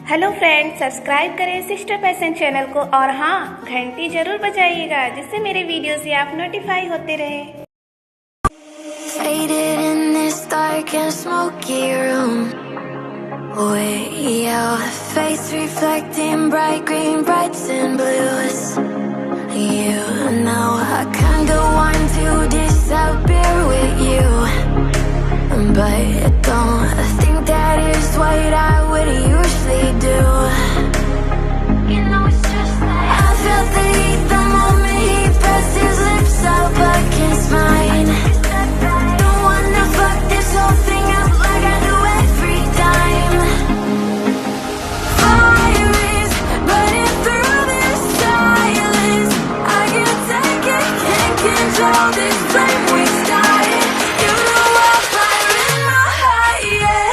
Hello friends, subscribe करें sister fashion channel को और हाँ, घंटी जरूर बजाइएगा जिससे मेरे वीडियो से आप नोटिफाई होते रहें। Faded in this dark and smoky room, with your face reflecting bright green, brights and blues. You know I kinda want to disappear with you, but don't think that is what I would usually do. You know it's just that I felt the heat the moment he pressed his lips up against mine. Don't wanna fuck this whole thing up like I do every time. Fire is burning through this silence. I can't take it, can't control this flame we started. You know I'm fire in my heart, yeah.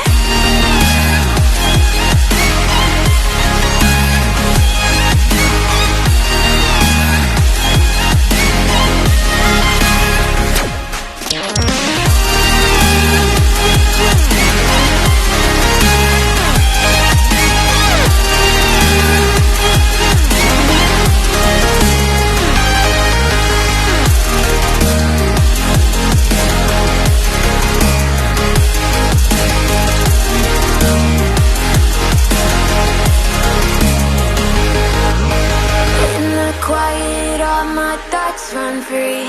In the quiet, all my thoughts run free.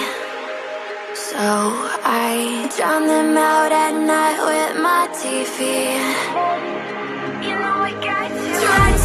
So I drown them out at night with my TV. You know I got to. Try to